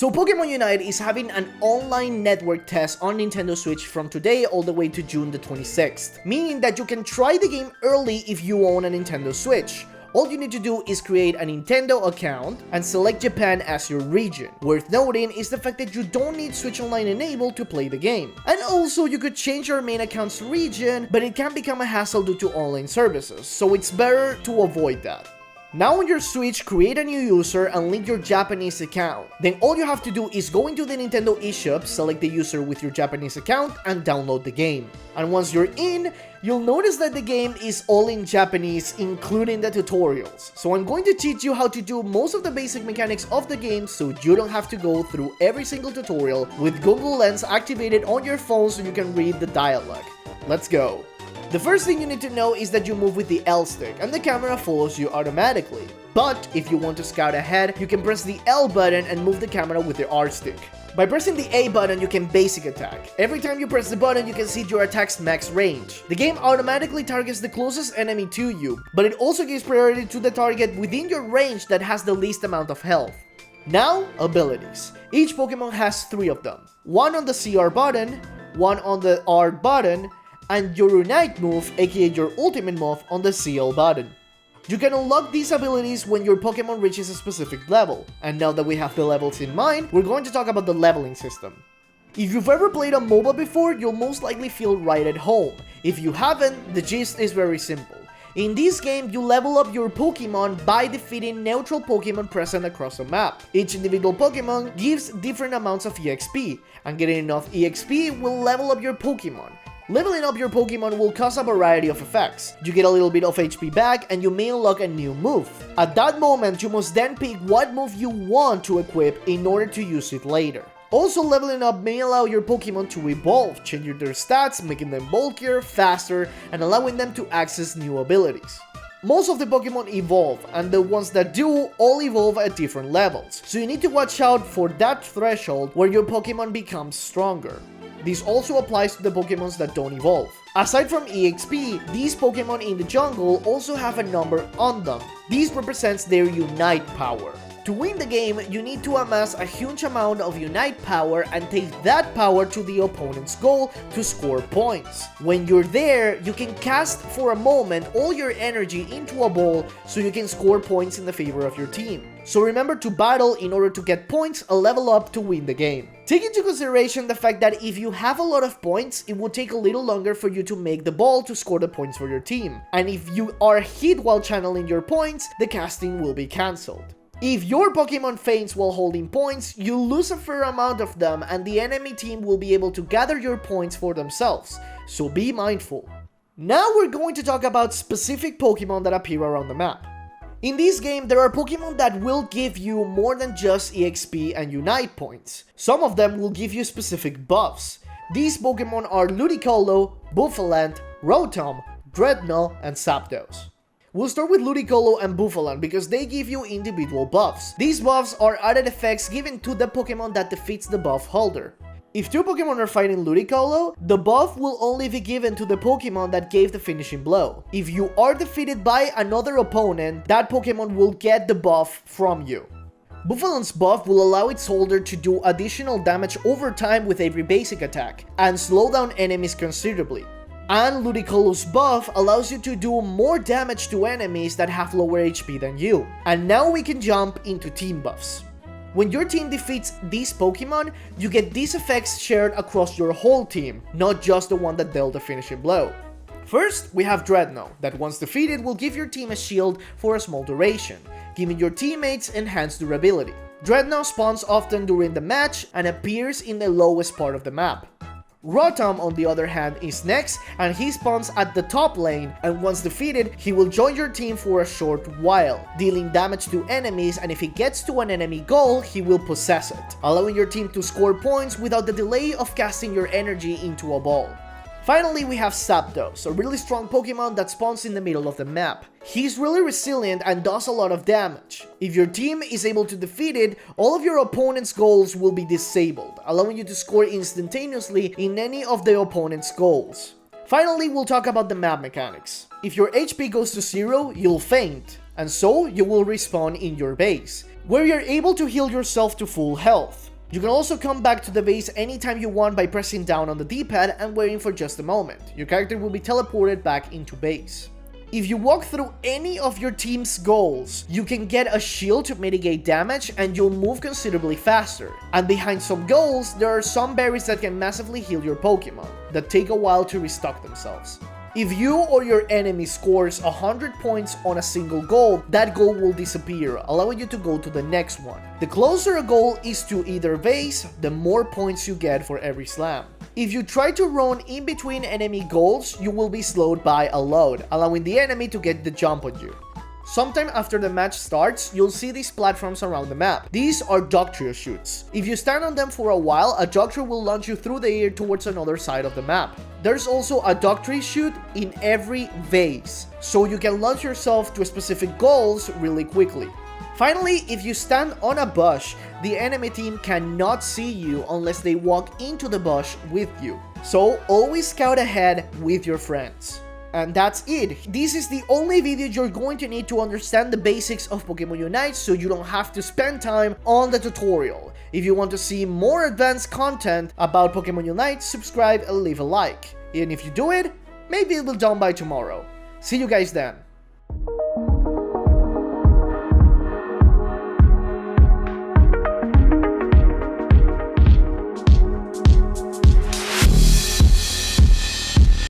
So Pokemon Unite is having an online network test on Nintendo Switch from today all the way to June the 26th, meaning that you can try the game early if you own a Nintendo Switch. All you need to do is create a Nintendo account and select Japan as your region. Worth noting is the fact that you don't need Switch Online enabled to play the game. And also, you could change your main account's region, but it can become a hassle due to online services, so it's better to avoid that. Now on your Switch, create a new user and link your Japanese account. Then all you have to do is go into the Nintendo eShop, select the user with your Japanese account, and download the game. And once you're in, you'll notice that the game is all in Japanese, including the tutorials. So I'm going to teach you how to do most of the basic mechanics of the game so you don't have to go through every single tutorial with Google Lens activated on your phone so you can read the dialogue. Let's go. The first thing you need to know is that you move with the L stick and the camera follows you automatically. But if you want to scout ahead, you can press the L button and move the camera with the R stick. By pressing the A button, you can basic attack. Every time you press the button, you can see your attack's max range. The game automatically targets the closest enemy to you, but it also gives priority to the target within your range that has the least amount of health. Now, abilities. Each Pokemon has 3 of them. One on the CR button, one on the R button, and your Unite move, aka your ultimate move, on the CL button. You can unlock these abilities when your Pokemon reaches a specific level, and now that we have the levels in mind, we're going to talk about the leveling system. If you've ever played a MOBA before, you'll most likely feel right at home. If you haven't, the gist is very simple. In this game, you level up your Pokemon by defeating neutral Pokemon present across the map. Each individual Pokemon gives different amounts of EXP, and getting enough EXP will level up your Pokemon. Leveling up your Pokemon will cause a variety of effects. You get a little bit of HP back and you may unlock a new move. At that moment, you must then pick what move you want to equip in order to use it later. Also, leveling up may allow your Pokemon to evolve, changing their stats, making them bulkier, faster, and allowing them to access new abilities. Most of the Pokemon evolve, and the ones that do all evolve at different levels, so you need to watch out for that threshold where your Pokemon becomes stronger. This also applies to the Pokemons that don't evolve. Aside from EXP, these Pokemon in the jungle also have a number on them. This represents their Unite power. To win the game, you need to amass a huge amount of Unite power and take that power to the opponent's goal to score points. When you're there, you can cast for a moment all your energy into a ball so you can score points in the favor of your team. So remember to battle in order to get points a level up to win the game. Take into consideration the fact that if you have a lot of points, it will take a little longer for you to make the ball to score the points for your team. And if you are hit while channeling your points, the casting will be cancelled. If your Pokemon faints while holding points, you lose a fair amount of them and the enemy team will be able to gather your points for themselves, so be mindful. Now we're going to talk about specific Pokemon that appear around the map. In this game, there are Pokemon that will give you more than just EXP and Unite points. Some of them will give you specific buffs. These Pokemon are Ludicolo, Bouffalant, Rotom, Dreadnought, and Zapdos. We'll start with Ludicolo and Bouffalant because they give you individual buffs. These buffs are added effects given to the Pokemon that defeats the buff holder. If 2 Pokemon are fighting Ludicolo, the buff will only be given to the Pokemon that gave the finishing blow. If you are defeated by another opponent, that Pokemon will get the buff from you. Bouffalant's buff will allow its holder to do additional damage over time with every basic attack, and slow down enemies considerably. And Ludicolo's buff allows you to do more damage to enemies that have lower HP than you. And now we can jump into team buffs. When your team defeats these Pokemon, you get these effects shared across your whole team, not just the one that dealt the finishing blow. First, we have Dreadnought, that once defeated will give your team a shield for a small duration, giving your teammates enhanced durability. Dreadnought spawns often during the match and appears in the lowest part of the map. Rotom, on the other hand, is next, and he spawns at the top lane, and once defeated, he will join your team for a short while, dealing damage to enemies, and if he gets to an enemy goal, he will possess it, allowing your team to score points without the delay of casting your energy into a ball. Finally, we have Zapdos, a really strong Pokemon that spawns in the middle of the map. He's really resilient and does a lot of damage. If your team is able to defeat it, all of your opponent's goals will be disabled, allowing you to score instantaneously in any of the opponent's goals. Finally, we'll talk about the map mechanics. If your HP goes to 0, you'll faint, and so you will respawn in your base. where you're able to heal yourself to full health. You can also come back to the base anytime you want by pressing down on the D-pad and waiting for just a moment. Your character will be teleported back into base. If you walk through any of your team's goals, you can get a shield to mitigate damage and you'll move considerably faster. And behind some goals, there are some berries that can massively heal your Pokemon, that take a while to restock themselves. If you or your enemy scores 100 points on a single goal, that goal will disappear, allowing you to go to the next one. The closer a goal is to either base, the more points you get for every slam. If you try to run in between enemy goals, you will be slowed by a load, allowing the enemy to get the jump on you. Sometime after the match starts, you'll see these platforms around the map. These are Dugtrio chutes. If you stand on them for a while, a Dugtrio will launch you through the air towards another side of the map. There's also a Dugtrio chute in every vase, so you can launch yourself to specific goals really quickly. Finally, if you stand on a bush, the enemy team cannot see you unless they walk into the bush with you. So always scout ahead with your friends. And that's it. This is the only video you're going to need to understand the basics of Pokemon Unite, so you don't have to spend time on the tutorial. If you want to see more advanced content about Pokemon Unite, subscribe and leave a like. And if you do it, maybe it will be done by tomorrow. See you guys then.